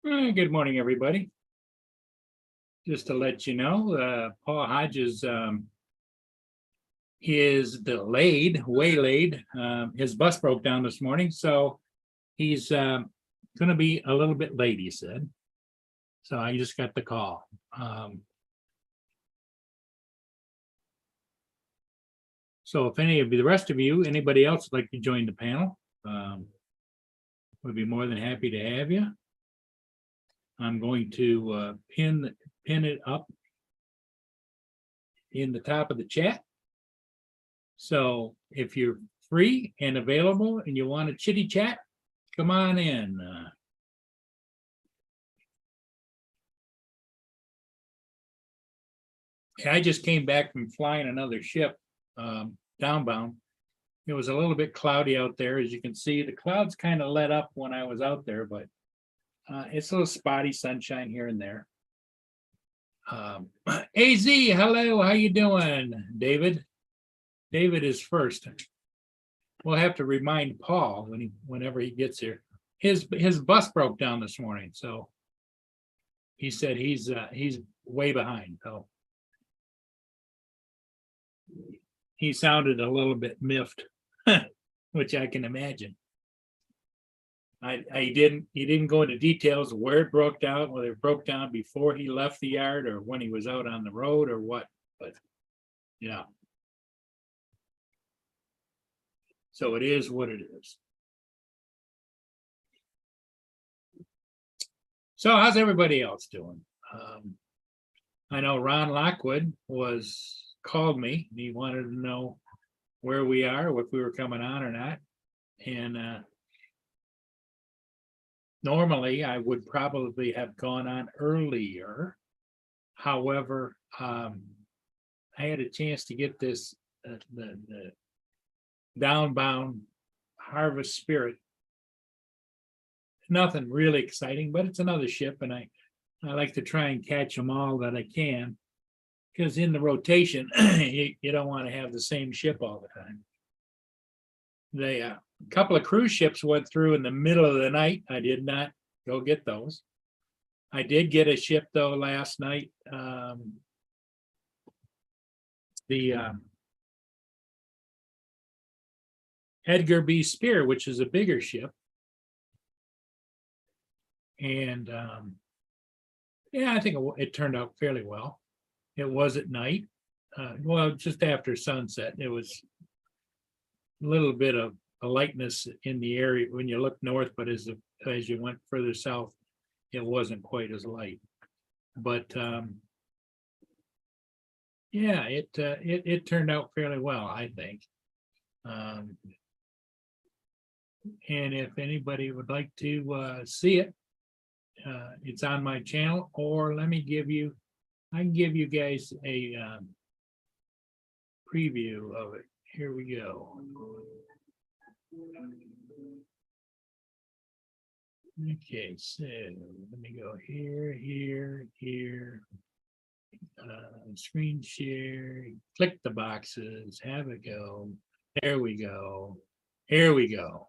Good morning, everybody. Just to let you know, Paul Hodges is waylaid. His bus broke down this morning, so he's going to be a little bit late, he said. So I just got the call. So if the rest of you, anybody else would like to join the panel, we'd be more than happy to have you. I'm going to pin it up in the top of the chat. So if you're free and available and you want to chitty chat, come on in. I just came back from flying another ship downbound. It was a little bit cloudy out there. As you can see, the clouds kind of let up when I was out there, but it's a little spotty sunshine here and there. AZ, hello, how you doing, David? David is first. We'll have to remind Paul whenever he gets here. His bus broke down this morning, so he said he's way behind. So he sounded a little bit miffed, which I can imagine. He didn't go into details of where it broke down, whether it broke down before he left the yard or when he was out on the road or what, but yeah. So it is what it is. So how's everybody else doing? I know Ron Lockwood called me. He wanted to know where we are, if we were coming on or not. And normally I would probably have gone on earlier. However, I had a chance to get this the downbound Harvest Spirit. Nothing really exciting, but it's another ship, and I like to try and catch them all that I can, because in the rotation you don't want to have the same ship all the time. A couple of cruise ships went through in the middle of the night. I did not go get those. I did get a ship though last night. The Edgar B. Spear, which is a bigger ship. And yeah, I think it turned out fairly well. It was at night. Well, just after sunset. It was a little bit of a lightness in the area when you look north, but as you went further south, it wasn't quite as light. But yeah, it turned out fairly well, I think. And if anybody would like to see it, it's on my channel, or I can give you guys a preview of it. Here we go. Okay, so let me go here. Screen share, click the boxes, have it go. There we go. Here we go.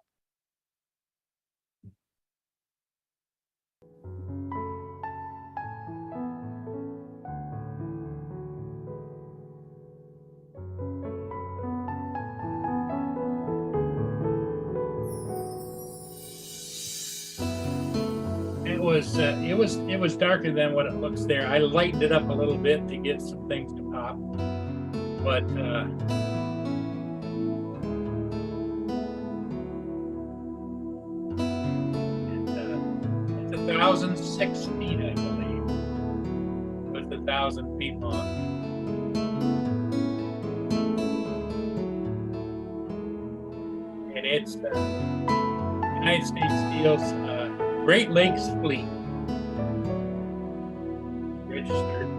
It was darker than what it looks there. I lightened it up a little bit to get some things to pop, but it's 1,006 feet, I believe, with 1,000 feet long. And it's United States Steel's Great Lakes Fleet, registered.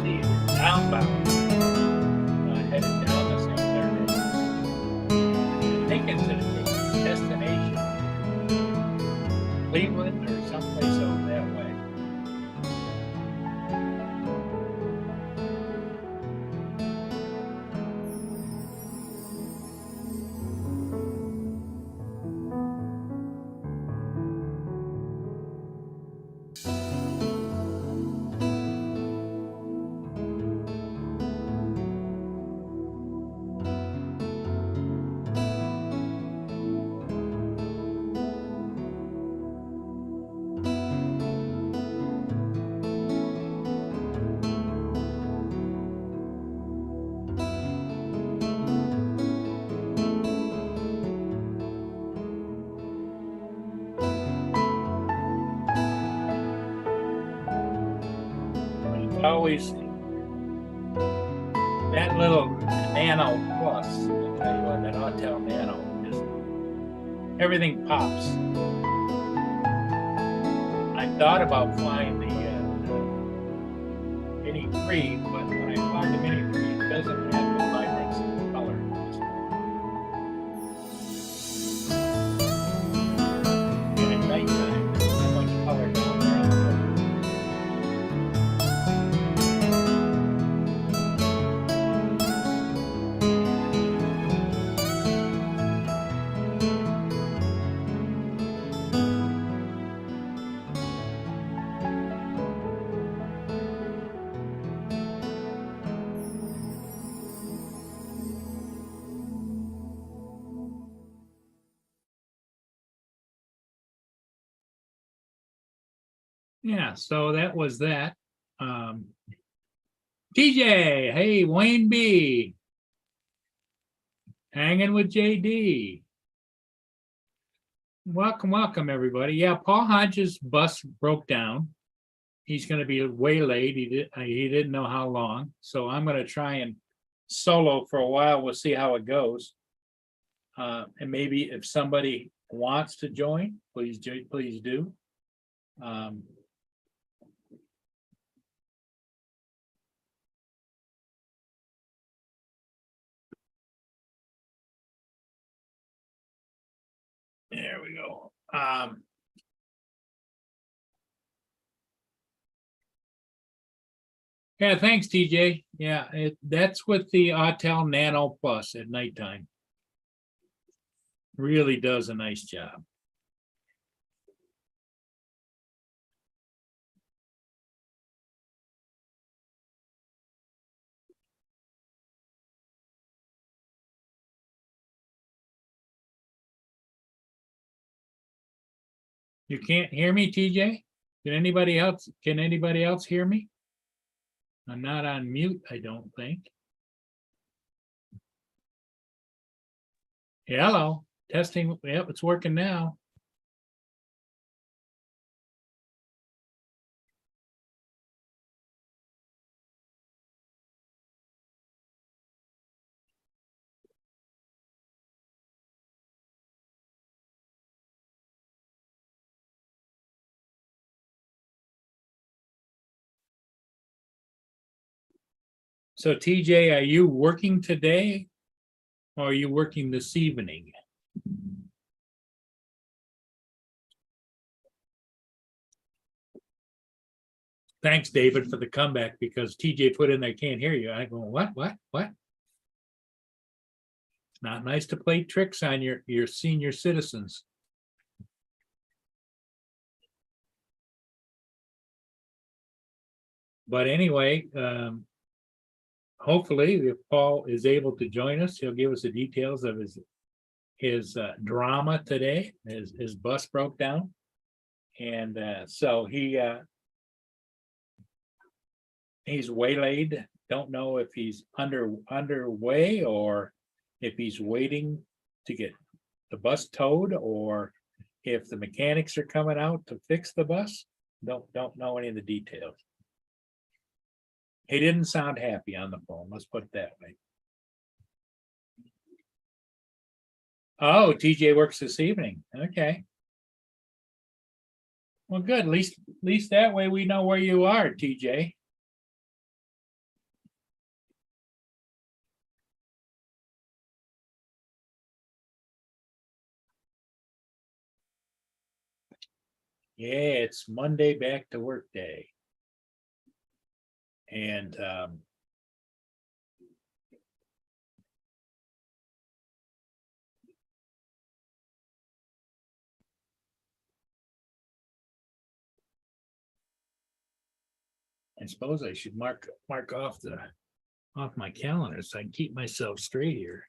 See always that little Nano Plus. I'll tell you what, that Autel Nano, just everything pops. I thought about flying the Mini 3, but when I fly the Mini 3, it doesn't have the vibrance and color. And at nighttime, there's so much color down there on the road. Yeah, so that was that. TJ, hey, Wayne B. Hanging with JD. Welcome, everybody. Yeah, Paul Hodges' bus broke down. He's going to be way late. He didn't know how long. So I'm going to try and solo for a while. We'll see how it goes. And maybe if somebody wants to join, please do. There we go. Yeah, thanks, TJ. Yeah, that's with the Autel Nano Plus at nighttime. Really does a nice job. You can't hear me, TJ? Can anybody else hear me? I'm not on mute, I don't think. Hello, testing. Yep, it's working now. So TJ, are you working today or are you working this evening? Thanks, David, for the comeback, because TJ put in, I can't hear you. I go, what? It's not nice to play tricks on your senior citizens. But anyway, hopefully if Paul is able to join us, he'll give us the details of his drama today. His bus broke down. And so he's waylaid. Don't know if he's underway or if he's waiting to get the bus towed or if the mechanics are coming out to fix the bus. Don't know any of the details. He didn't sound happy on the phone. Let's put it that way. Oh, TJ works this evening. Okay. Well, good. At least that way we know where you are, TJ. Yeah, it's Monday back to work day. And I suppose I should mark off my calendar so I can keep myself straight here.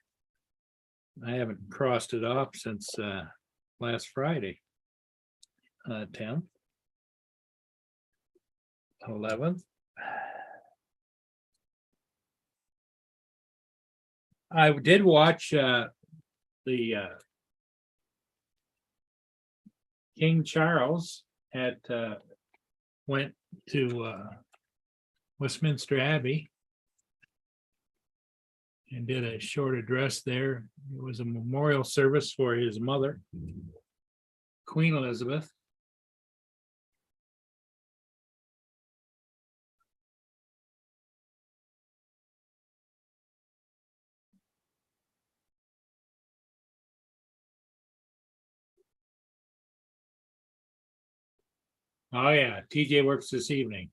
I haven't crossed it off since last Friday. 10th, 11th. I did watch the King Charles went to Westminster Abbey and did a short address there. It was a memorial service for his mother, Queen Elizabeth. Oh yeah, TJ works this evening.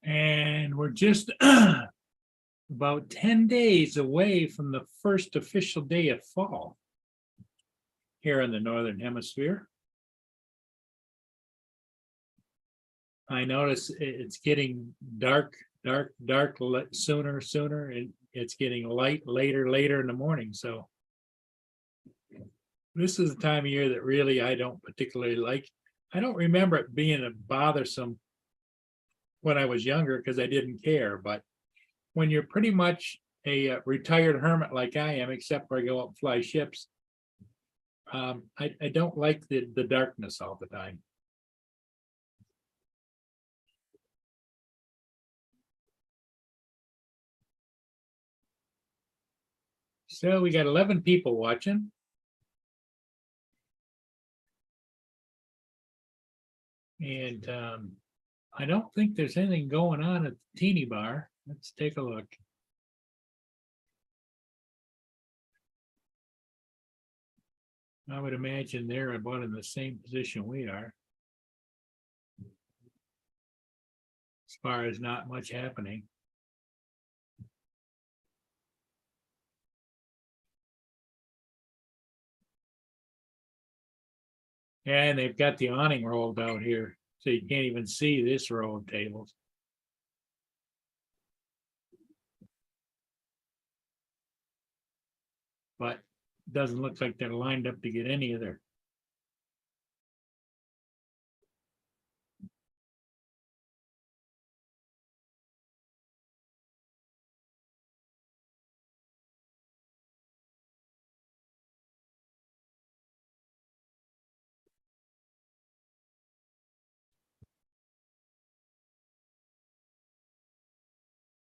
And we're just about 10 days away from the first official day of fall here in the Northern Hemisphere. I notice it's getting dark sooner, and it's getting light later in the morning. So this is the time of year that really I don't particularly like. I don't remember it being a bothersome when I was younger because I didn't care. But when you're pretty much a retired hermit like I am, except for I go up and fly ships, I don't like the darkness all the time. So we got 11 people watching. And I don't think there's anything going on at the teeny bar. Let's take a look. I would imagine they're about in the same position we are, as far as not much happening. And they've got the awning rolled out here, so you can't even see this row of tables. But it doesn't look like they're lined up to get any of their.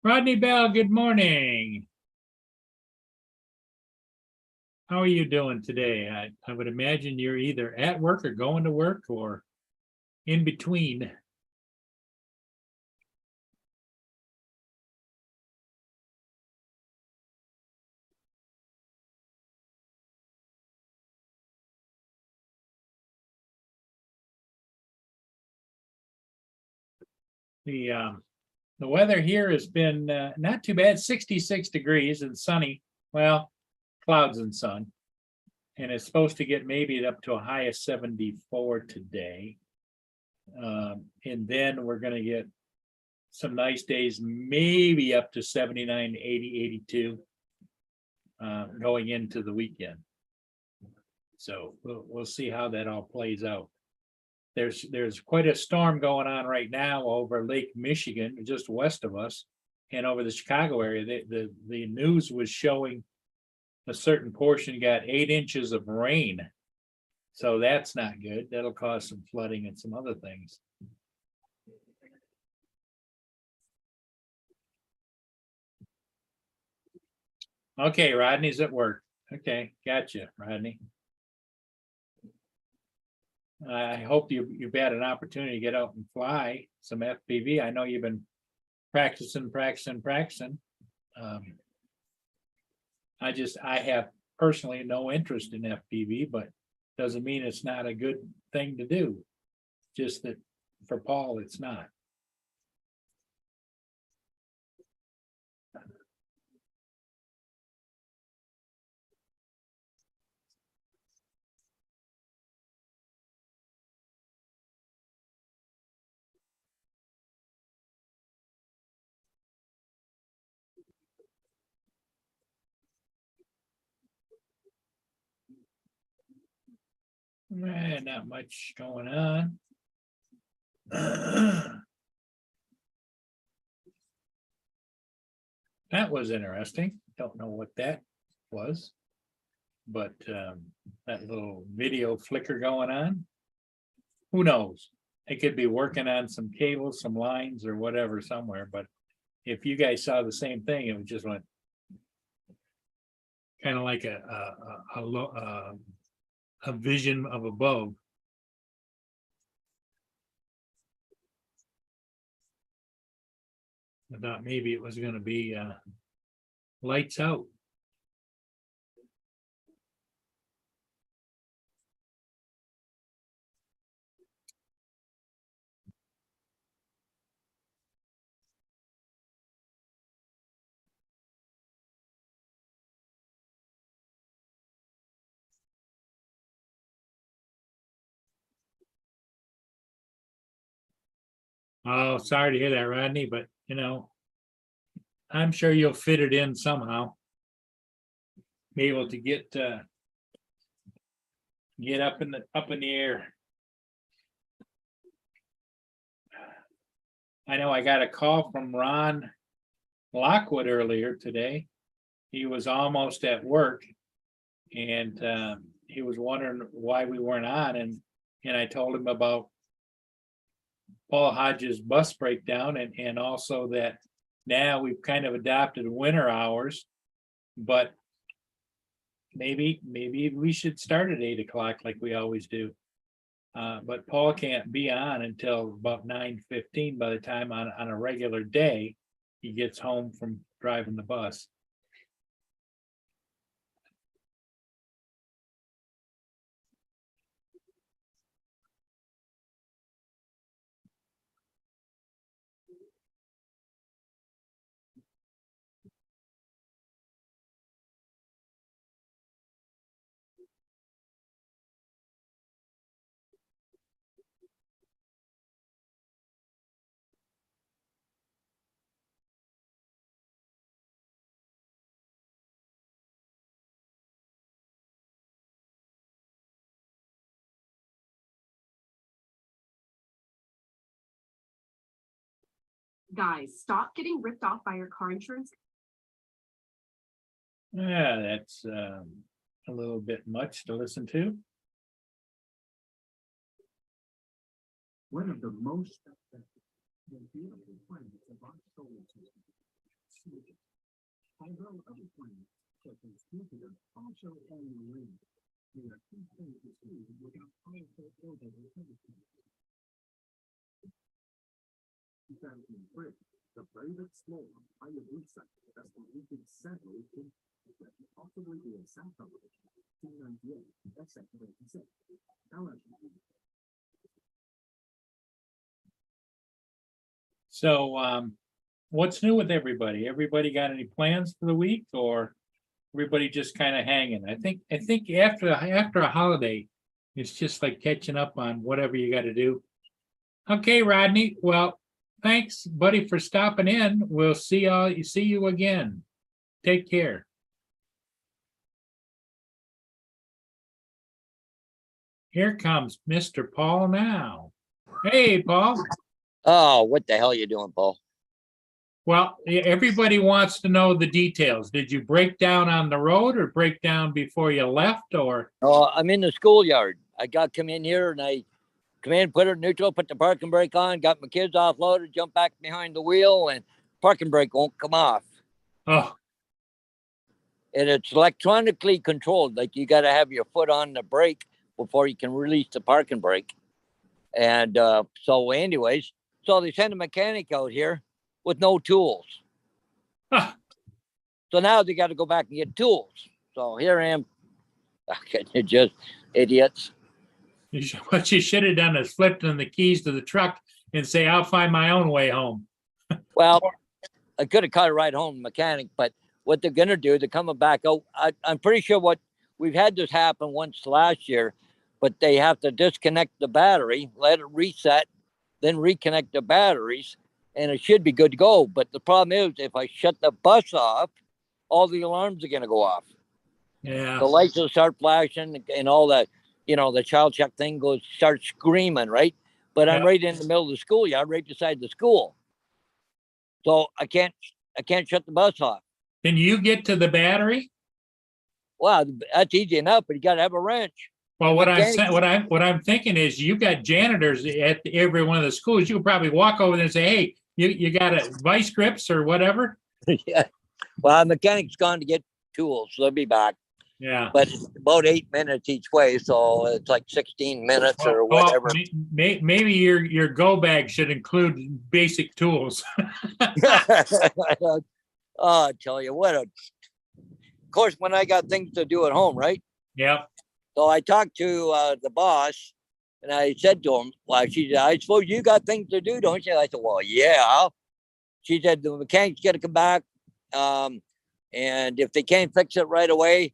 Rodney Bell, good morning. How are you doing today? I would imagine you're either at work or going to work or in between. The weather here has been not too bad, 66 degrees and sunny. Well, clouds and sun. And it's supposed to get maybe up to a high of 74 today. And then we're going to get some nice days, maybe up to 79, 80, 82 going into the weekend. So we'll see how that all plays out. There's quite a storm going on right now over Lake Michigan, just west of us, and over the Chicago area. The news was showing a certain portion got 8 inches of rain. So that's not good. That'll cause some flooding and some other things. Okay, Rodney's at work. Okay, gotcha, Rodney. I hope you've had an opportunity to get out and fly some FPV. I know you've been practicing. I have personally no interest in FPV, but doesn't mean it's not a good thing to do. Just that for Paul, it's not. Not much going on. That was interesting. Don't know what that was. but that little video flicker going on, who knows? It could be working on some cables, some lines or whatever somewhere, but if you guys saw the same thing, it was just went kind of like a vision of above. I thought maybe it was gonna be lights out. Oh, sorry to hear that, Rodney, but you know, I'm sure you'll fit it in somehow. Be able to get up in the air. I know I got a call from Ron Lockwood earlier today. He was almost at work and he was wondering why we weren't on, and I told him about Paul Hodges bus breakdown and also that now we've kind of adopted winter hours, but maybe we should start at 8 o'clock like we always do. But Paul can't be on until about 9:15 by the time on a regular day he gets home from driving the bus. Guys, stop getting ripped off by your car insurance. Yeah, that's a little bit much to listen to. One of the most beautiful planets of our solar system. Although other planets, such as Jupiter, also own rings, they are too faint to see without powerful orbital telescopes. 2003, the very explorer Hayabusa has completed several that could possibly be a satellite. 298, SF-26. However, So what's new with everybody? Everybody got any plans for the week, or everybody just kind of hanging? I think after a holiday, it's just like catching up on whatever you got to do. Okay, Rodney. Well, thanks, buddy, for stopping in. We'll see you again. Take care. Here comes Mr. Paul now. Hey, Paul. Oh, what the hell you doing, Paul? Well, everybody wants to know the details. Did you break down on the road or break down before you left, or? Oh, I'm in the schoolyard. I got come in here and I come in, put it in neutral, put the parking brake on, got my kids offloaded, jump back behind the wheel, and parking brake won't come off. Oh, And it's electronically controlled. Like you got to have your foot on the brake before you can release the parking brake. And so anyways, so they send a mechanic out here with no tools. huh. So now they got to go back and get tools. So here I am. You're just idiots. What you should have done is flipped them the keys to the truck and say, I'll find my own way home. Well, I could have cut a ride home mechanic, but what they're going to do, they're coming back out. I'm pretty sure we've had this happen once last year, but they have to disconnect the battery, let it reset, then reconnect the batteries, and it should be good to go. But the problem is if I shut the bus off, all the alarms are going to go off. Yeah. The lights will start flashing and all that, the child check thing starts screaming, right? But I'm Yeah. right in the middle of the schoolyard, right beside the school. So I can't shut the bus off. Can you get to the battery? Wow, that's easy enough, but you gotta have a wrench. Well, Mechanic- what I'm thinking is you got janitors at every one of the schools. You could probably walk over there and say, hey, you got a vice grips or whatever? Yeah. Well, the mechanic's gone to get tools, so they'll be back. Yeah. But it's about 8 minutes each way, so it's like 16 minutes or Well, whatever. maybe your go bag should include basic tools. Oh, I tell you what, of course, when I got things to do at home, right? Yep. So I talked to the boss and I said to him, well, she said, I suppose you got things to do, don't you? I said, well, yeah. She said, the mechanic's got to come back. And if they can't fix it right away,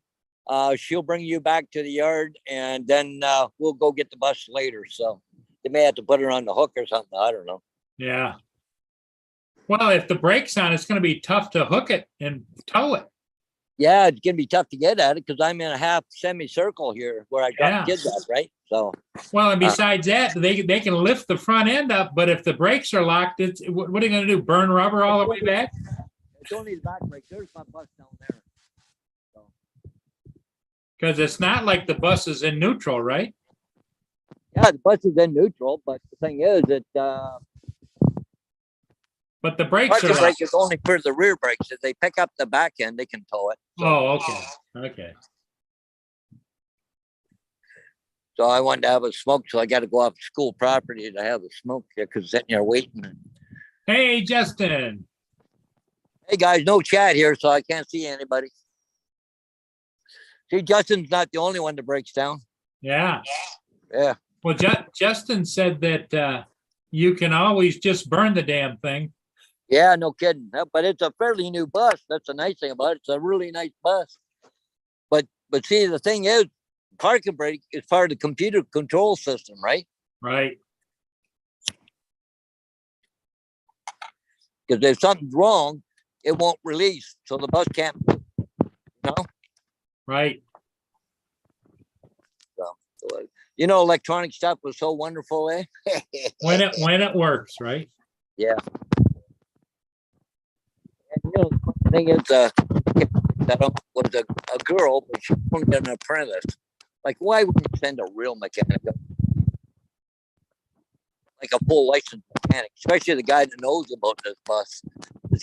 she'll bring you back to the yard and then we'll go get the bus later. So they may have to put her on the hook or something. I don't know. Yeah. Well, if the brake's on, it's going to be tough to hook it and tow it. Yeah, it's gonna be tough to get at it because I'm in a half semicircle here where I got Yeah. the kids at, right? So Well, and besides that, they can lift the front end up, but if the brakes are locked, what are you going to do? Burn rubber all the way back? it's only the back brake. There's my bus down there. So Because it's not like the bus is in neutral, right? yeah, the bus is in neutral, but the thing is that But the brakes parking are brake locked. is only for the rear brakes. If they pick up the back end, they can tow it. Oh, okay. Okay. So I wanted to have a smoke, so I got to go off school property to have a smoke here because sitting here waiting. Hey, Justin. Hey guys, no chat here, so I can't see anybody. See, Justin's not the only one that breaks down. Yeah. Yeah. Well, Justin said that you can always just burn the damn thing. Yeah, no kidding. But it's a fairly new bus. That's the nice thing about it. It's a really nice bus. But see, the thing is, parking brake is part of the computer control system, right? Right. Because if something's wrong, it won't release, so the bus can't. Right. Electronic stuff was so wonderful, eh? When it works, right? Yeah. And the thing is, that was a girl, but she was an apprentice. Like, why would you send a real mechanic? Like a full licensed mechanic, especially the guy that knows about this bus.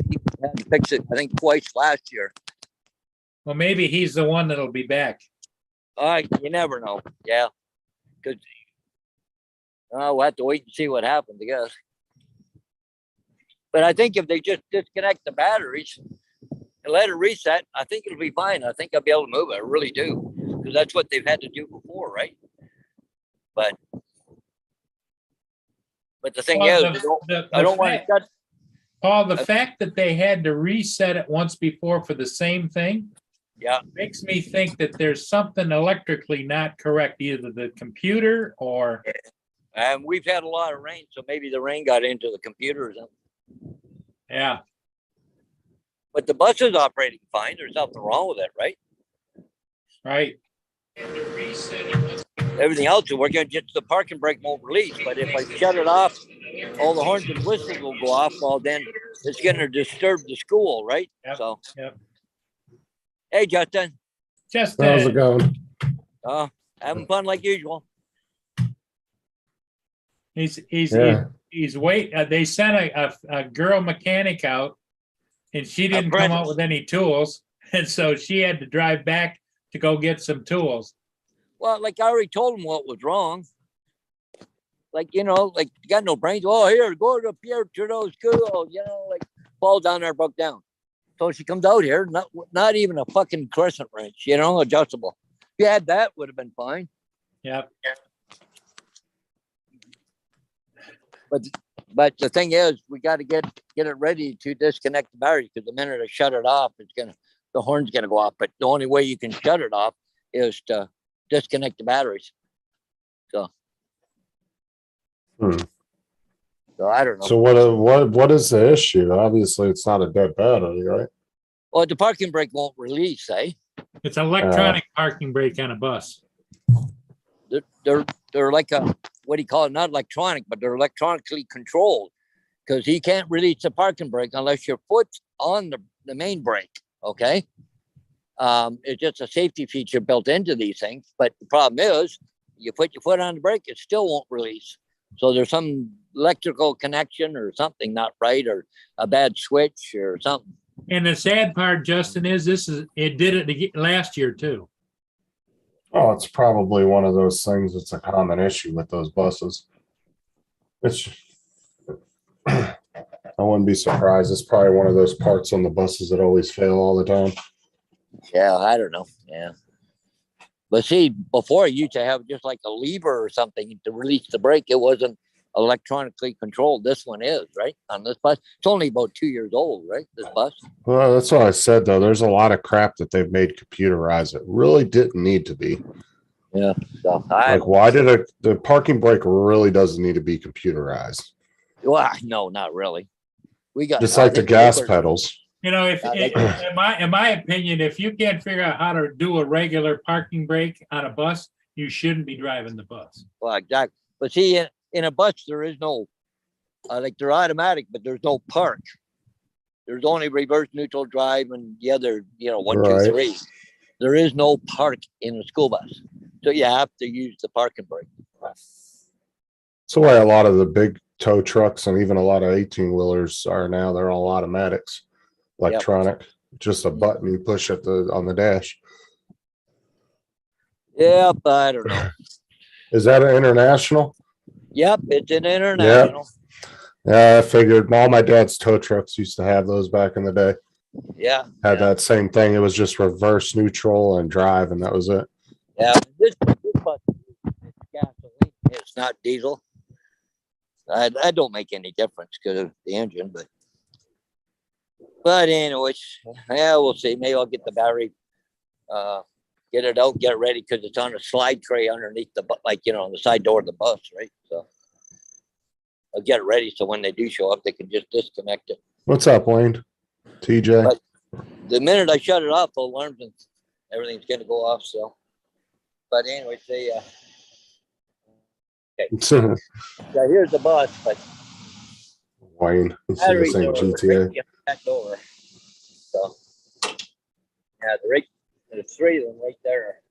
He had to fix it, I think, twice last year. Well, maybe he's the one that'll be back. All right, you never know. Yeah. Because we'll have to wait and see what happens, I guess. But I think if they just disconnect the batteries and let it reset, I think it'll be fine. I think I'll be able to move it. I really do. Because that's what they've had to do before, right? But the thing Well, is, I don't want to shut. Paul, the fact that they had to reset it once before for the same thing Yeah. makes me think that there's something electrically not correct, either the computer or, And we've had a lot of rain, so maybe the rain got into the computers. yeah, But the bus is operating fine. There's nothing wrong with it, right? right. Everything else is working. Just the parking brake won't release. But if I shut it off, all the horns and whistles will go off. Well, then it's going to disturb the school, right? Yep, So, yep. Hey, Justin, Just, How's it going? having fun like usual. he's Yeah. they sent a girl mechanic out and she didn't come out with any tools. And so she had to drive back to go get some tools. Well, like I already told him what was wrong. Like, you got no brains. Oh, here, go to Pierre Trudeau's school, like falls down there, broke down. So she comes out here, not even a fucking crescent wrench, adjustable. If you had that, would have been fine. Yep. But the thing is, we got to get it ready to disconnect the battery, because the minute I shut it off, the horn's gonna go off. But the only way you can shut it off is to disconnect the batteries. So, so I don't know. So what is the issue? Obviously, it's not a dead battery, right? Well, the parking brake won't release, eh? It's electronic parking brake on a bus. They're like a, what do you call it? Not electronic, but they're electronically controlled, because he can't release the parking brake unless your foot's on the main brake. Okay. It's just a safety feature built into these things. But the problem is, you put your foot on the brake, it still won't release. So there's some electrical connection or something not right, or a bad switch or something. And the sad part, Justin, is it did it last year too. Oh, it's probably one of those things that's a common issue with those buses. It's, I wouldn't be surprised. It's probably one of those parts on the buses that always fail all the time. Yeah, I don't know. Yeah. But see, before you used to have just like a lever or something to release the brake. It wasn't electronically controlled. This one is, right? On this bus. It's only about 2 years old, right? This bus. Well, that's what I said, though. There's a lot of crap that they've made computerized. It really didn't need to be. Yeah. So I, Like, why did the parking brake really doesn't need to be computerized? well, no, not really. We got Just I like the think gas were- pedals. You know, if in my opinion, if you can't figure out how to do a regular parking brake on a bus, you shouldn't be driving the bus. Well, exactly. But see, in a bus, there is no, like they're automatic, but there's no park. There's only reverse, neutral, drive, and the other, one, Right. 2, 3. There is no park in a school bus. So you have to use the parking brake. That's the way a lot of the big tow trucks and even a lot of 18-wheelers are now. They're all automatics, electronic. Just a button you push on the dash. Yeah, but I don't know. Is that an international? Yep, it's an international. Yeah, I figured. All my dad's tow trucks used to have those back in the day. Yeah. Had that same thing. It was just reverse, neutral, and drive, and that was it. Yeah. This bus is gasoline. It's not diesel. I don't make any difference because of the engine, but anyways, yeah, we'll see. Maybe I'll get the battery, get it out, get it ready, because it's on a slide tray underneath the on the side door of the bus, right? So I'll get it ready so when they do show up, they can just disconnect it. What's up, Wayne? TJ? But the minute I shut it off, the alarms and everything's gonna go off. So, but anyways, so here's the bus, but Wayne. It's in the batteries same are GTA. right that door. So yeah, there's 3 of them right there.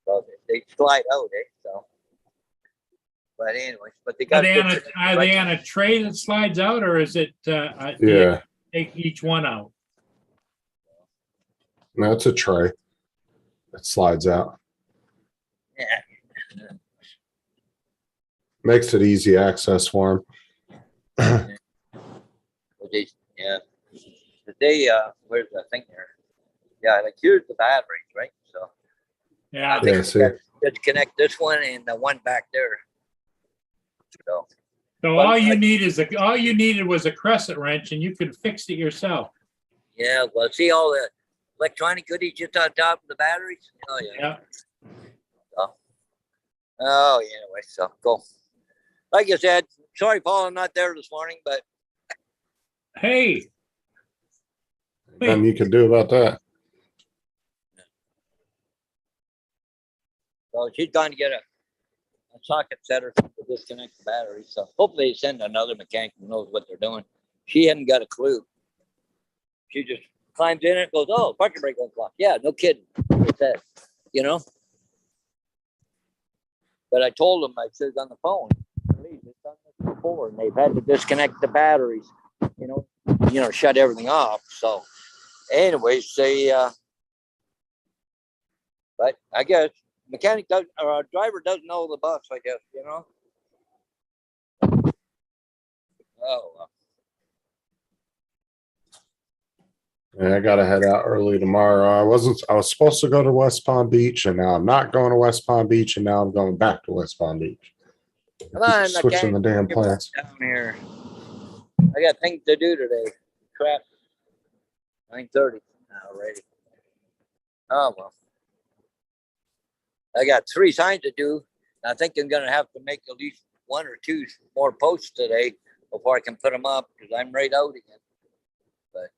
So they slide out, So, but anyways, but they got. Are they on a tray that slides out, or is it? Yeah. Take each one out. No, it's a tray that slides out. Yeah. Makes it easy access for them. Yeah. Where's that thing there? Yeah, like here's the batteries, right? So Yeah. I think Yeah, see. let's connect this one and the one back there. So So all you needed was a crescent wrench, and you could fix it yourself. yeah, well, see all the electronic goodies just on top of the batteries. Oh yeah. Yeah. Oh yeah. Anyway, so go. Like I said, sorry, Paul, I'm not there this morning, but Hey, Nothing you can do about that. so she's gone to get a socket setter to disconnect the battery. So hopefully they send another mechanic who knows what they're doing. She hadn't got a clue. She just climbs in and goes, "Oh, parking brake won't clock." Yeah, no kidding. It says, But I told them, I said on the phone, "Please, they've done this before, and they've had to disconnect the batteries, shut everything off." So, anyways, but I guess mechanic does, or a driver doesn't know the bus. I guess Oh, well. Yeah, I gotta head out early tomorrow. I was supposed to go to West Palm Beach, and now I'm not going to West Palm Beach, and now I'm going back to West Palm Beach. Come on, Switching the damn get back plans. down here. I got things to do today. Crap. 9:30 already. Oh well. I got 3 signs to do. I think I'm gonna have to make at least 1 or 2 more posts today before I can put them up, because I'm right out again. But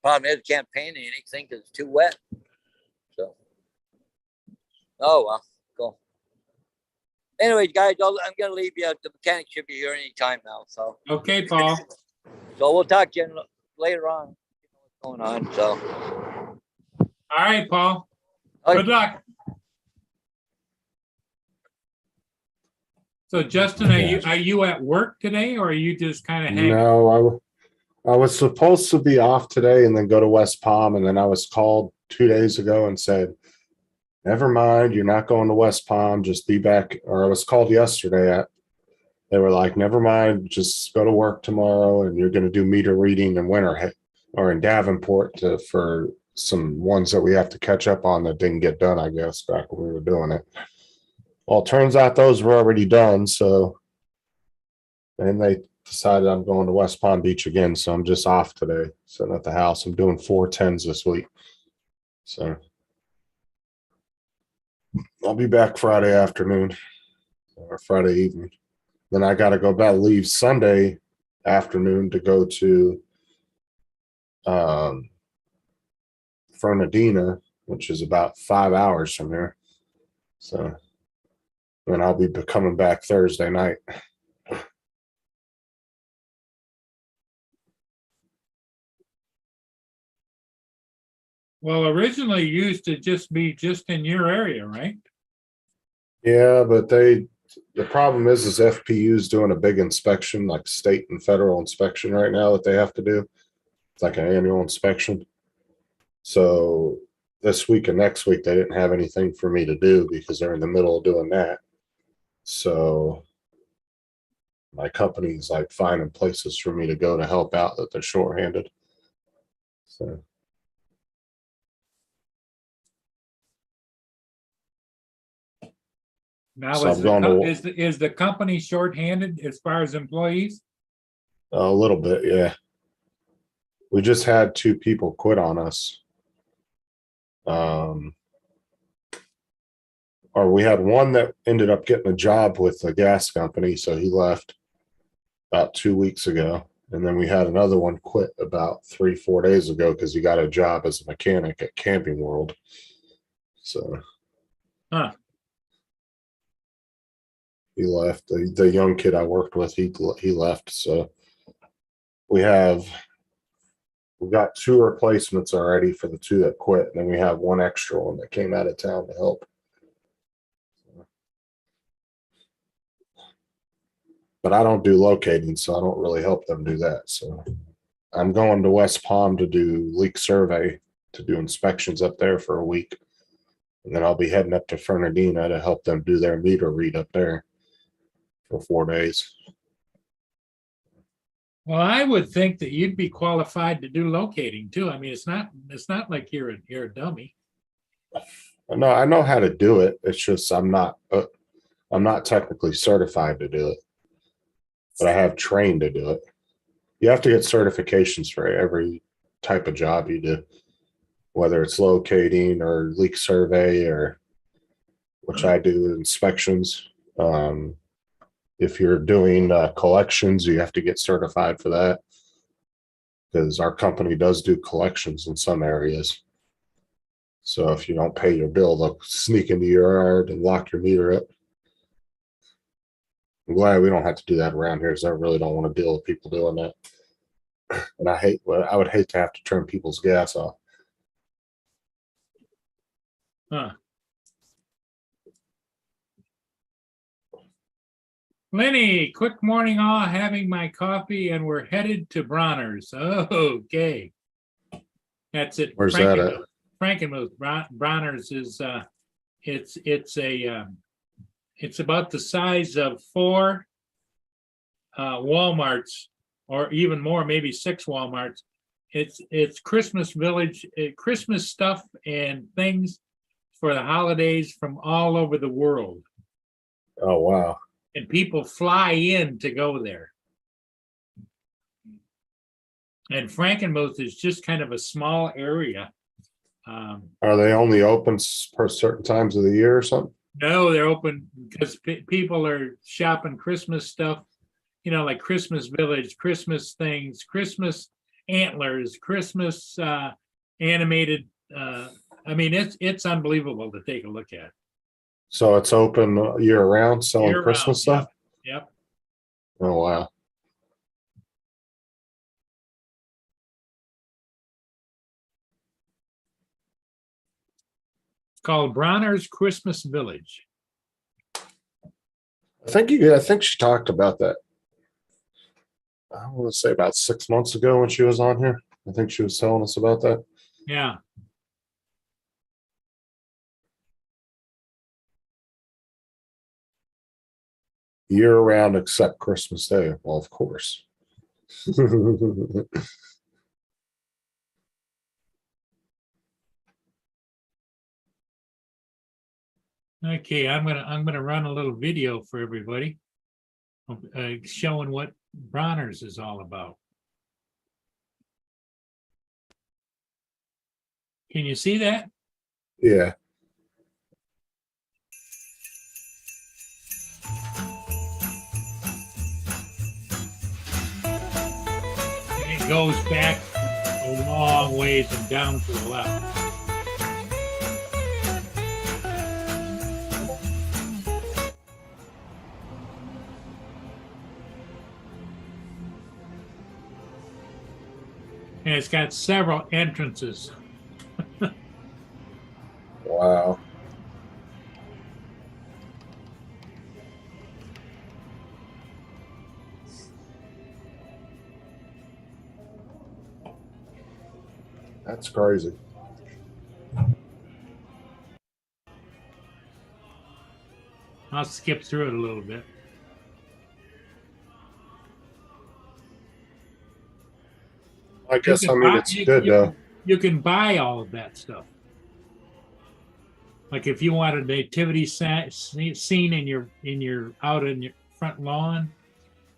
problem is, can't paint anything because it's too wet. So, oh well, go. Anyways, guys, I'm gonna leave you. The mechanic should be here anytime now. So okay, Paul. we'll talk to you later on. What's going on? So All right, Paul. Okay. Good luck. So Justin, are you at work today or are you just kind of hanging? No, I was supposed to be off today and then go to West Palm, and then I was called 2 days ago and said, never mind, you're not going to West Palm, just be back. Or I was called yesterday. They were like, never mind, just go to work tomorrow, and you're going to do meter reading in Winter or in Davenport for some ones that we have to catch up on that didn't get done, I guess, back when we were doing it. Well, it turns out those were already done. So, and they decided I'm going to West Palm Beach again. So I'm just off today, sitting at the house. I'm doing 410s this week. So I'll be back Friday afternoon or Friday evening. Then I got to go back, leave Sunday afternoon to go to Fernandina, which is about 5 hours from here. So then I'll be coming back Thursday night. Well, originally you used to just be just in your area, right? Yeah, but the problem is FPU's doing a big inspection, like state and federal inspection right now that they have to do. It's like an annual inspection. So this week and next week, they didn't have anything for me to do because they're in the middle of doing that. So my company's like finding places for me to go to help out that they're shorthanded. So Now So is I'm going to- is the company shorthanded as far as employees? a little bit, yeah. We just had 2 people quit on us. Or we had one that ended up getting a job with a gas company, so he left about 2 weeks ago. And then we had another one quit about 3-4 days ago because he got a job as a mechanic at Camping World. So Huh. he left. The young kid I worked with, he left. So we've got 2 replacements already for the 2 that quit, and then we have 1 extra one that came out of town to help. But I don't do locating, so I don't really help them do that. So I'm going to West Palm to do leak survey, to do inspections up there for a week. And then I'll be heading up to Fernandina to help them do their meter read up there for 4 days. Well, I would think that you'd be qualified to do locating too. I mean, it's not like you're a dummy. No, I know how to do it. It's just I'm not technically certified to do it, but I have trained to do it. You have to get certifications for every type of job you do, whether it's locating or leak survey or which I do inspections. If you're doing collections, you have to get certified for that because our company does do collections in some areas. So if you don't pay your bill, they'll sneak into your yard and lock your meter up. I'm glad we don't have to do that around here because I really don't want to deal with people doing that. And I would hate to have to turn people's gas off. Huh. Lenny, quick morning all, having my coffee and we're headed to Bronner's. Okay. That's it. Where's that at? Frankenmuth. Bronner's is it's about the size of 4 Walmarts or even more, maybe 6 Walmarts. It's Christmas Village, Christmas stuff and things for the holidays from all over the world. Oh, wow. And people fly in to go there. And Frankenmuth is just kind of a small area. Are they only open for certain times of the year or something? No, they're open because people are shopping Christmas stuff, like Christmas Village, Christmas things, Christmas antlers, Christmas animated. I mean, it's unbelievable to take a look at. So it's open year round selling Year-round, Christmas stuff? Yep. Oh, wow. It's called Bronner's Christmas Village. I think she talked about that. I want to say about 6 months ago when she was on here. I think she was telling us about that. Yeah. Year round except Christmas Day. Well, of course. Okay, I'm gonna run a little video for everybody, showing what Bronner's is all about. Can you see that? Yeah. And it goes back a long ways and down to the left. And it's got several entrances. Wow. That's crazy. I'll skip through it a little bit. I guess, can I mean, buy- it's good though. You can buy all of that stuff. Like if you want a nativity scene in your out in your front lawn,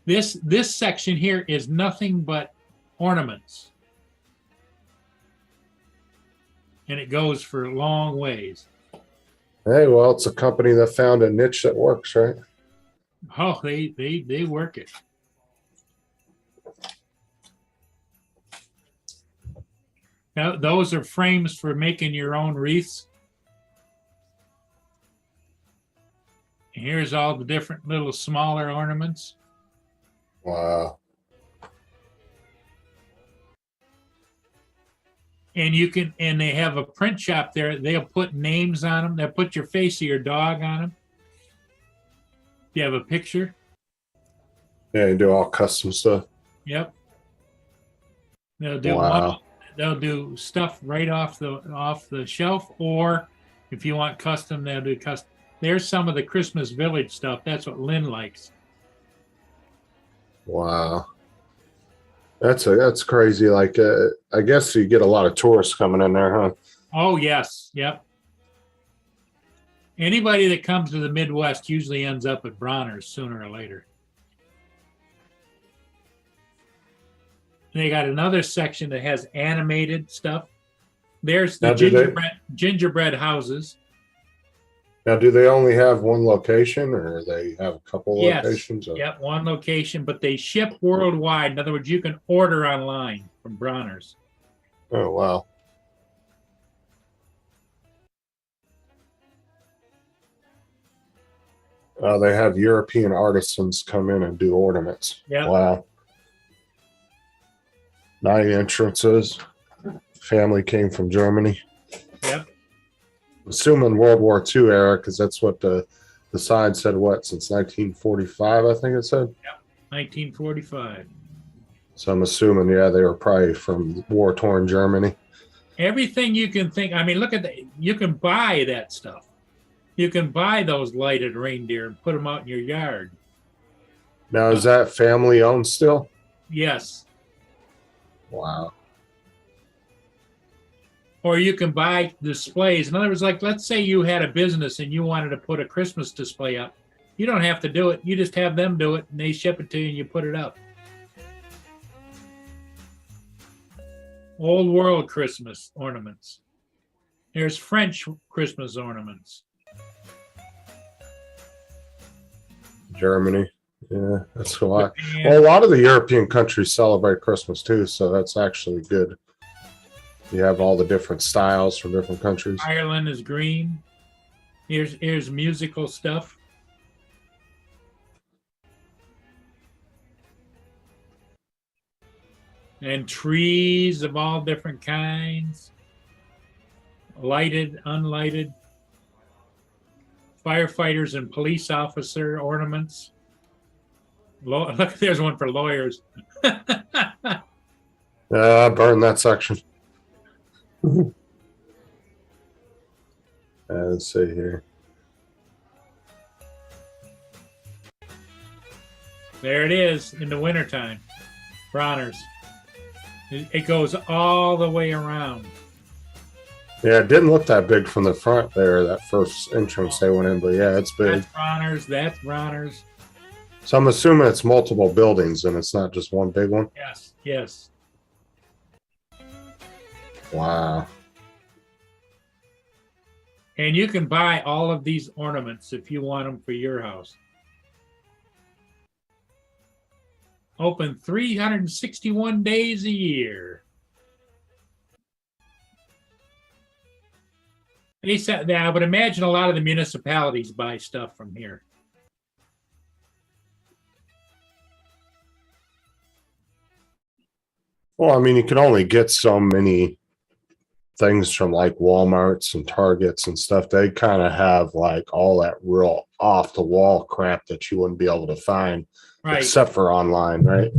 this section here is nothing but ornaments, and it goes for a long ways. Hey, well, it's a company that found a niche that works, right? Oh, they work it. Now, those are frames for making your own wreaths. And here's all the different little smaller ornaments. Wow. And they have a print shop there. They'll put names on them. They'll put your face of your dog on them. You have a picture. Yeah, you do all custom stuff. Yep. They'll do Wow. they'll do stuff right off the shelf, or if you want custom, they'll do custom. There's some of the Christmas Village stuff. That's what Lynn likes. Wow. That's crazy. Like, I guess you get a lot of tourists coming in there, huh? Oh yes, yep. Anybody that comes to the Midwest usually ends up at Bronner's sooner or later. They got another section that has animated stuff. There's the Now, do they- gingerbread houses. Now, do they only have one location, or they have a couple Yes. locations? Or- Yep, one location, but they ship worldwide. In other words, you can order online from Bronner's. Oh, wow. They have European artisans come in and do ornaments. Yep. Wow. 9 entrances. Family came from Germany. Yep. Assuming World War II era, because that's what the sign said, what, since 1945, I think it said. 1945. So I'm assuming, yeah, they were probably from war-torn Germany. Everything you can think. I mean, look at you can buy that stuff. You can buy those lighted reindeer and put them out in your yard. Now, is that family owned still? Yes. Wow. Or you can buy displays. In other words, like let's say you had a business and you wanted to put a Christmas display up. You don't have to do it. You just have them do it and they ship it to you and you put it up. Old world Christmas ornaments. There's French Christmas ornaments. Germany. Yeah, that's a lot. Japan. Well, a lot of the European countries celebrate Christmas too, so that's actually good. You have all the different styles from different countries. Ireland is green. Here's musical stuff. And trees of all different kinds. Lighted, unlighted. firefighters and police officer ornaments. Look, there's one for lawyers. Yeah, I burned that section. Let's see here. There it is in the wintertime. Bronner's. It goes all the way around. Yeah, it didn't look that big from the front there, that first entrance they went in, but yeah, it's big. That's Bronner's. That's Bronner's. So I'm assuming it's multiple buildings and it's not just one big one. Yes, yes. Wow. And you can buy all of these ornaments if you want them for your house. Open 361 days a year. They said that I would imagine a lot of the municipalities buy stuff from here. Well, I mean, you can only get so many things from like Walmarts and Targets and stuff. They kind of have like all that real off the wall crap that you wouldn't be able to find Right. except for online, right?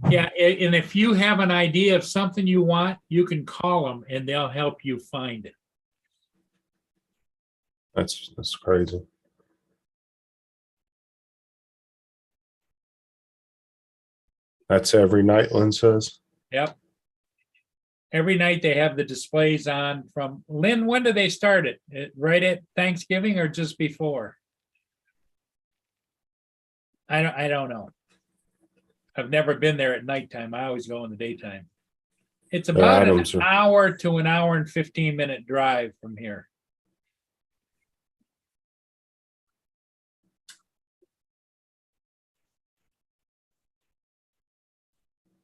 Yeah. And if you have an idea of something you want, you can call them and they'll help you find it. That's crazy. That's every night, Lynn says. Yep. Every night they have the displays on from Lynn. When do they start it? Right at Thanksgiving or just before? I don't know. I've never been there at nighttime. I always go in the daytime. It's about an Adams are- hour to an hour and 15-minute drive from here.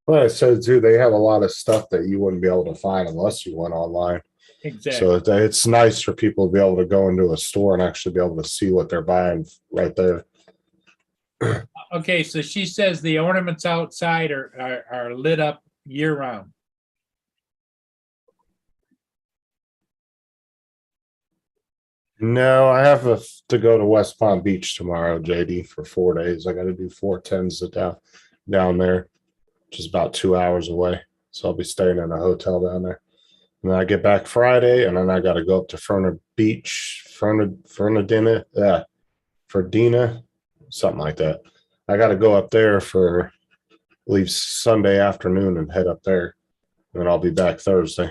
Well, I said too, they have a lot of stuff that you wouldn't be able to find unless you went online. Exactly. So it's nice for people to be able to go into a store and actually be able to see what they're buying right there. Okay, so she says the ornaments outside are lit up year round. No, I have to go to West Palm Beach tomorrow, JD, for 4 days. I got to do 410s down there, which is about 2 hours away. So I'll be staying in a hotel down there. And then I get back Friday, and then I got to go up to Fernandina Beach, Fernandina, something like that. I got to go up there leave Sunday afternoon and head up there. And then I'll be back Thursday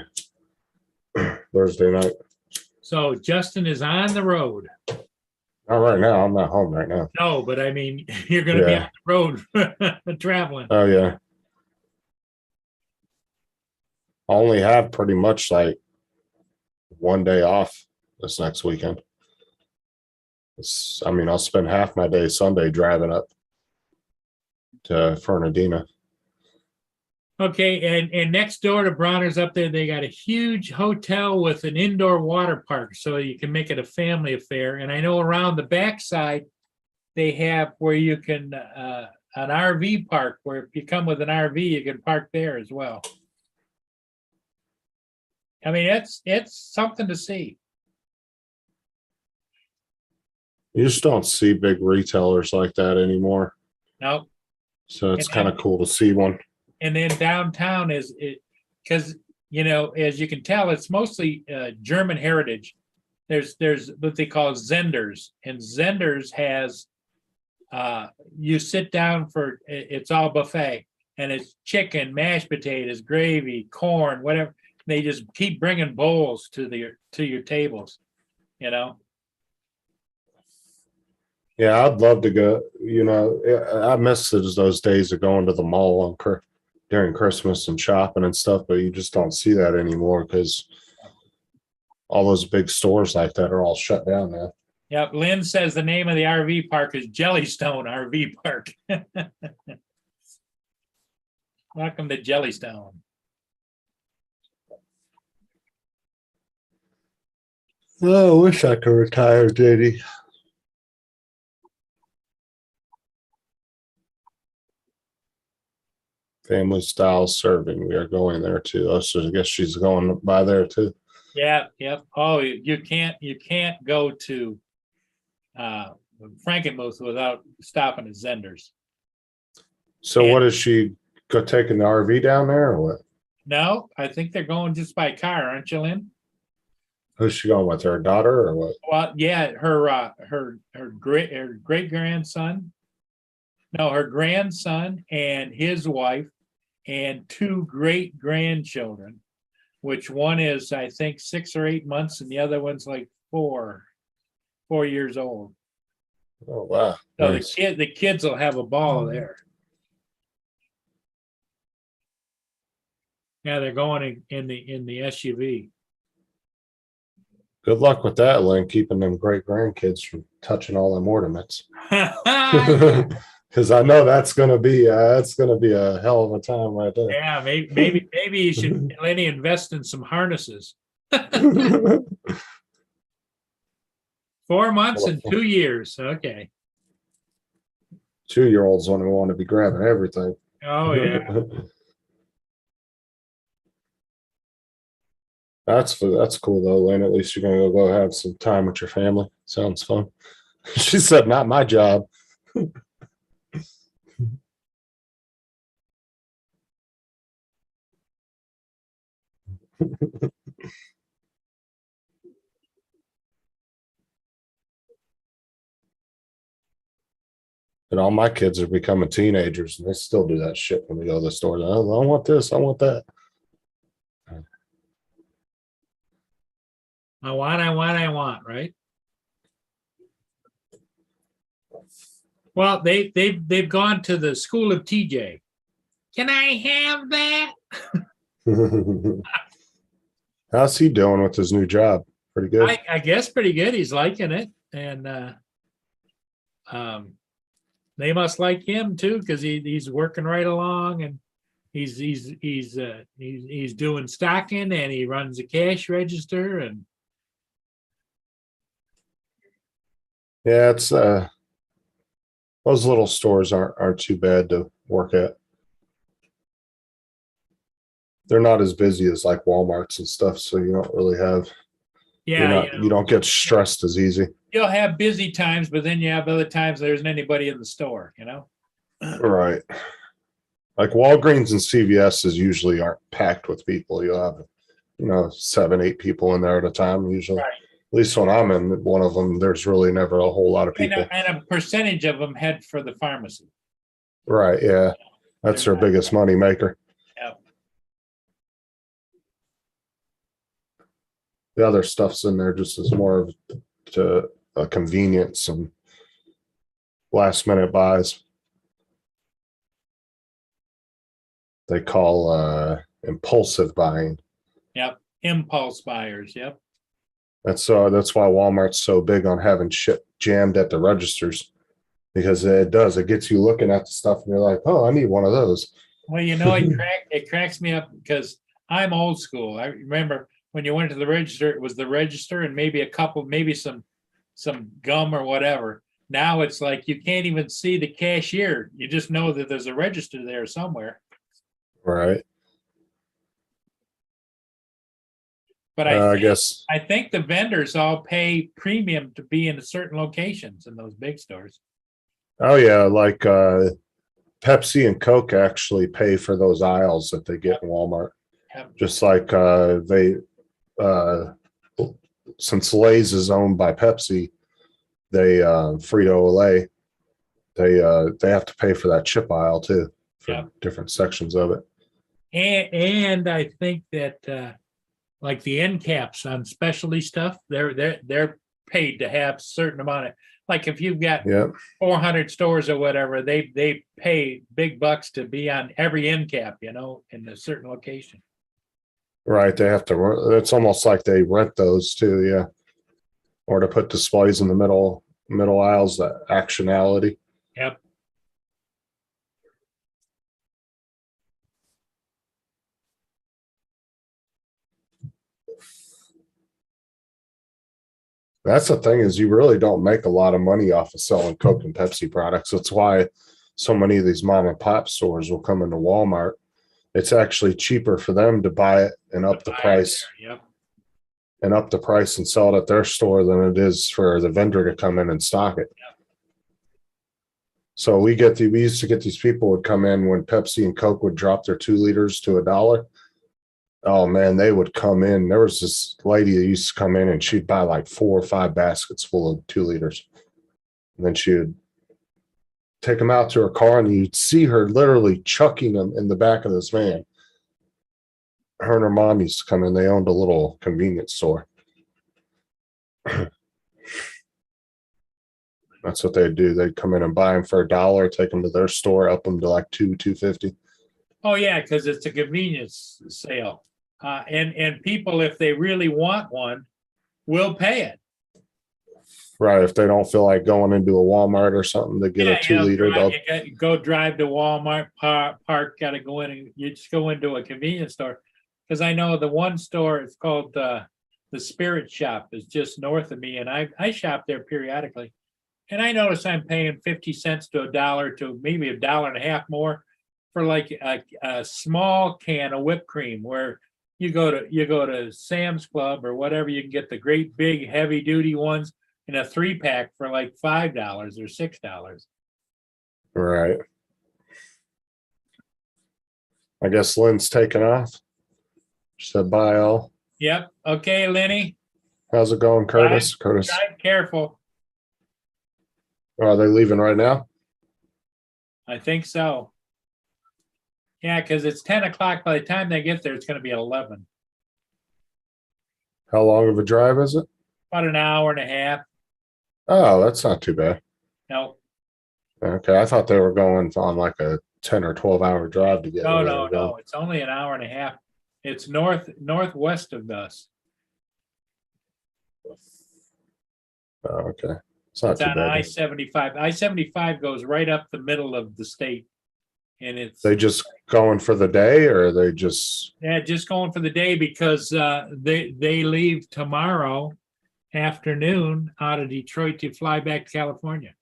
night. So Justin is on the road. Not right now. I'm not home right now. No, but I mean, you're going to be Yeah. on the road traveling. Oh yeah. I only have pretty much like 1 day off this next weekend. I'll spend half my day Sunday driving up to Fernandina. Okay, and next door to Bronner's up there, they got a huge hotel with an indoor water park, so you can make it a family affair. And I know around the backside, they have where you can an RV park, where if you come with an RV, you can park there as well. I mean, it's something to see. You just don't see big retailers like that anymore. No, So it's And kind of cool to see one. and then downtown is it because as you can tell, it's mostly German heritage. There's what they call Zenders, and Zenders has you sit down for it's all buffet, and it's chicken, mashed potatoes, gravy, corn, whatever. They just keep bringing bowls to your tables, you know. Yeah, I'd love to go. I miss those days of going to the mall during Christmas and shopping and stuff, but you just don't see that anymore because all those big stores like that are all shut down now. Yep, Lynn says the name of the RV park is Jellystone RV Park. Welcome to Jellystone. Oh, I wish I could retire, JD. Family style serving. We are going there too. Oh, so I guess she's going by there too. Yeah, yep. Oh, you can't go to Frankenmuth without stopping at Zender's. So what is she go taking the RV down there or what? No, I think they're going just by car, aren't you, Lynn? Who's she going with, her daughter or what? Well, yeah, her great grandson. No, her grandson and his wife and 2 great grandchildren, which one is, I think, 6 or 8 months and the other one's like 4 years old. Oh, wow. So Nice. the kids will have a ball there. Yeah, they're going in the SUV. Good luck with that, Lynn, keeping them great grandkids from touching all them ornaments. Yeah, Because I know that's gonna be a hell of a time right there. maybe you should, Lenny, invest in some harnesses. 4 months and 2 years. Okay. 2-year-olds want to be grabbing everything. Oh yeah. That's cool though, Lynn. At least you're gonna go have some time with your family. Sounds fun. She said, "Not my job." And all my kids are becoming teenagers, and they still do that shit when we go to the store. Oh, I want this. I want that. I want, right? Well, they've gone to the school of TJ. Can I have that? How's he doing with his new job? Pretty good. I guess pretty good. He's liking it, and they must like him too because he's working right along, and he's doing stocking, and he runs a cash register, and Yeah, it's those little stores aren't too bad to work at. They're not as busy as like Walmart's and stuff, so you don't really have you don't get stressed as easy. you'll have busy times, but then you have other times there isn't anybody in the store. Right. Like Walgreens and CVS's usually aren't packed with people. You'll have 7, 8 people in there at a time usually. Right. At least when I'm in one of them, there's really never a whole lot of And people. a percentage of them head for the pharmacy. Right. Yeah. That's their biggest money maker. Yep. The other stuff's in there just as more of to a convenience and last minute buys. They call impulsive buying. Yep. Impulse buyers. Yep. That's why Walmart's so big on having shit jammed at the registers, because it gets you looking at the stuff and you're like, oh, I need one of those. Well, it cracks me up because I'm old school. I remember when you went to the register, it was the register and maybe some gum or whatever. Now it's like you can't even see the cashier. You just know that there's a register there somewhere. Right. But I guess. I think the vendors all pay premium to be in certain locations in those big stores. Oh yeah, like Pepsi and Coke actually pay for those aisles that they get in Walmart. Yep. Just like since Lay's is owned by Pepsi, they Frito-Lay, they have to pay for that chip aisle too for Yep. different sections of it. And I think that like the end caps on specialty stuff, they're paid to have certain amount of, like if you've got Yeah. 400 stores or whatever, they pay big bucks to be on every end cap, in a certain location. Right. They have to, it's almost like they rent those too. Yeah. Or to put displays in the middle aisles, that actionality. Yep. That's the thing, is you really don't make a lot of money off of selling Coke and Pepsi products. That's why so many of these mom and pop stores will come into Walmart. It's actually cheaper for them to buy it and up the price. Yep. and up the price and sell it at their store than it is for the vendor to come in and stock it. So we used to get these people would come in when Pepsi and Coke would drop their 2 liters to $1. Oh man, they would come in. There was this lady that used to come in and she'd buy like 4 or 5 baskets full of 2 liters. And then she would take them out to her car and you'd see her literally chucking them in the back of this van. Her and her mom used to come in. They owned a little convenience store. That's what they'd do. They'd come in and buy them for $1, take them to their store, up them to like $2.50. Oh, yeah, because it's a convenience sale. And people, if they really want one, will pay it. Right. If they don't feel like going into a Walmart or something to get a 2 liter, they'll Go drive to Walmart, park, got to go in and you just go into a convenience store. Because I know the one store, it's called the Spirit Shop, is just north of me, and I shop there periodically. And I notice I'm paying 50 cents to $1 to maybe $1.50 more for like a small can of whipped cream, where you go to Sam's Club or whatever, you can get the great big heavy duty ones in a 3-pack for like $5 or $6. right. I guess Lynn's taking off. She said bye, all. Yep. Okay, Lenny. How's it going, Curtis? Curtis, Drive careful. are they leaving right now? I think so. Yeah, because it's 10 o'clock. By the time they get there, it's going to be 11. How long of a drive is it? About an hour and a half. Oh, that's not too bad. No, Okay, I thought they were going on like a 10 or 12-hour drive to get. no, where they no, were going. no. It's only an hour and a half. It's northwest of us. Oh, okay, it's not It's too on bad. I-75. I-75 goes right up the middle of the state. And it's They just going for the day, or they just? just going for the day because they leave tomorrow afternoon out of Detroit to fly back to California.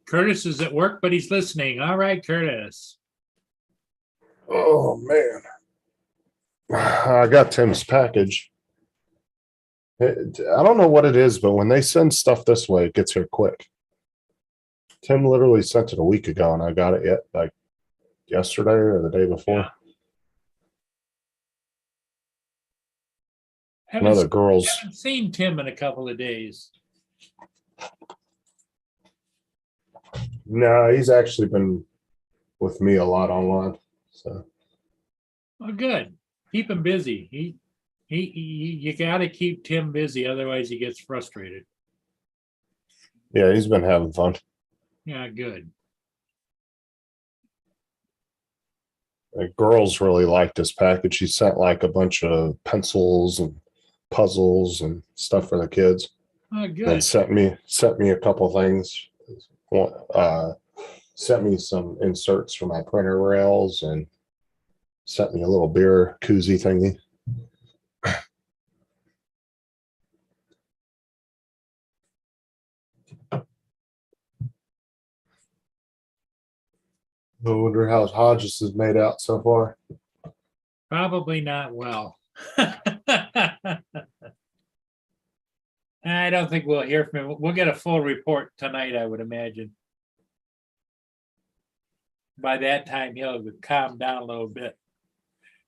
Curtis is at work, but he's listening. All right, Curtis. Oh man, I got Tim's package. I don't know what it is, but when they send stuff this way, it gets here quick. Tim literally sent it a week ago, and I got it like yesterday or the day before. Yeah. Another girls. Haven't seen Tim in a couple of days. No, he's actually been with me a lot online. So Oh, good. Keep him busy. You got to keep Tim busy, otherwise he gets frustrated. yeah, he's been having fun. Yeah, good. The girls really liked this package. She sent like a bunch of pencils and puzzles and stuff for the kids. Oh, And good. sent me a couple things. Sent me some inserts for my printer rails and sent me a little beer koozie thingy. I wonder how Hodges is made out so far. Probably not well. I don't think we'll hear from him. We'll get a full report tonight, I would imagine. By that time, he'll calm down a little bit.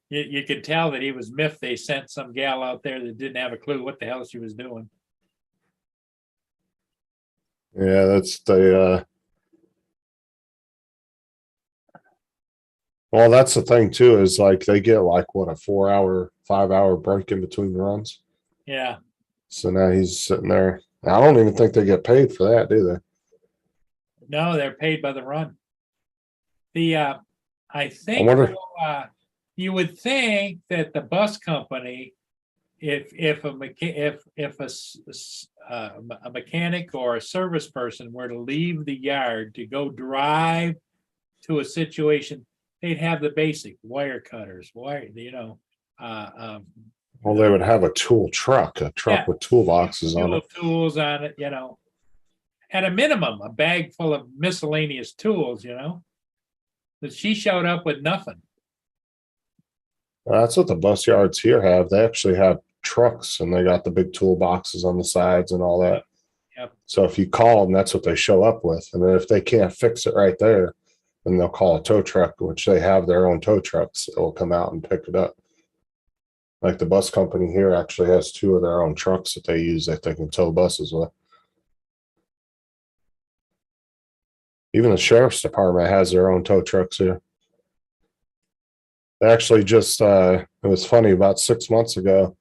You could tell that he was miffed. They sent some gal out there that didn't have a clue what the hell she was doing. Yeah, that's the well, that's the thing too, is like they get like what, a 4-hour, 5-hour break in between runs. Yeah. So now he's sitting there. I don't even think they get paid for that, do they? No, they're paid by the run. I think wonder- you would think that the bus company, if a mechanic or a service person were to leave the yard to go drive to a situation, they'd have the basic wire cutters, Well, they would have a tool truck, Yeah. with toolboxes on it. tools on it, at a minimum, a bag full of miscellaneous tools, But she showed up with nothing. That's what the bus yards here have. They actually have trucks and they got the big toolboxes on the sides and all that. Yep. So if you call them, that's what they show up with. And then if they can't fix it right there, then they'll call a tow truck, which they have their own tow trucks that will come out and pick it up. Like the bus company here actually has 2 of their own trucks that they use that they can tow buses with. Even the sheriff's department has their own tow trucks here. They actually just, it was funny, about 6 months ago,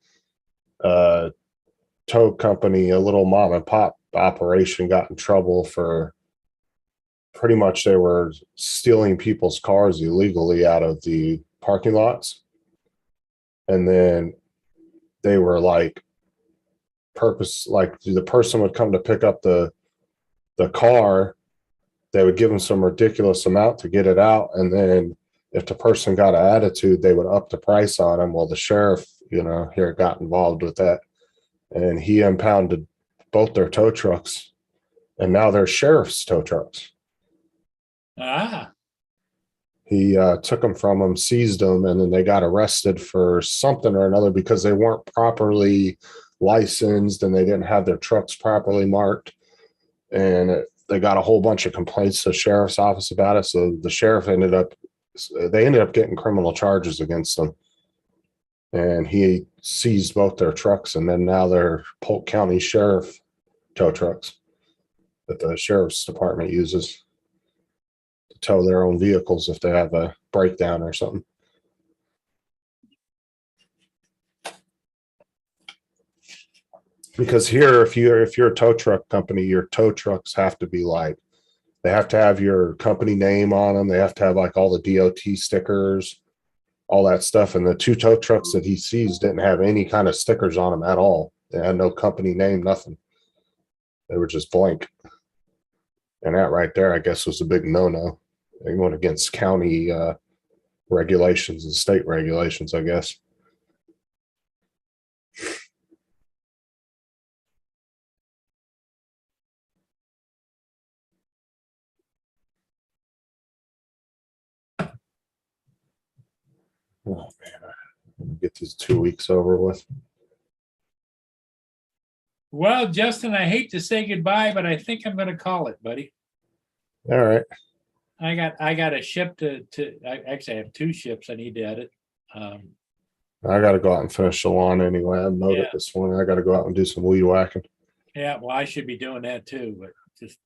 tow company, a little mom and pop operation, got in trouble for pretty much they were stealing people's cars illegally out of the parking lots. And then they were like the person would come to pick up the car, they would give them some ridiculous amount to get it out. And then if the person got an attitude, they would up the price on them. Well, the sheriff, here got involved with that. And he impounded both their tow trucks. And now they're sheriff's tow trucks. Ah, He took them from them, seized them, and then they got arrested for something or another because they weren't properly licensed and they didn't have their trucks properly marked. And they got a whole bunch of complaints to the sheriff's office about it. So the sheriff ended up getting criminal charges against them. And he seized both their trucks, and then now they're Polk County Sheriff tow trucks that the sheriff's department uses to tow their own vehicles if they have a breakdown or something. Because here, if you're a tow truck company, your tow trucks have to be they have to have your company name on them. They have to have all the DOT stickers, all that stuff. And the 2 tow trucks that he seized didn't have any kind of stickers on them at all. They had no company name, nothing. They were just blank. And that right there, I guess, was a big no-no. They went against county regulations and state regulations, I guess. Oh man, I'm gonna get these 2 weeks over with. well, Justin, I hate to say goodbye, but I think I'm going to call it, buddy. All right. I got a ship I actually have 2 ships I need to edit. I got to go out and finish the lawn anyway. I mowed it this morning. I got to go out and do some weed whacking. Yeah, well, I should be doing that too, but just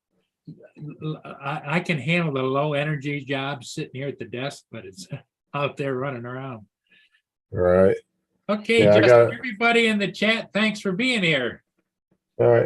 I can handle the low energy jobs sitting here at the desk, but it's out there running around. All right. Okay, Yeah, Justin, everybody in the chat, thanks for being here. All right.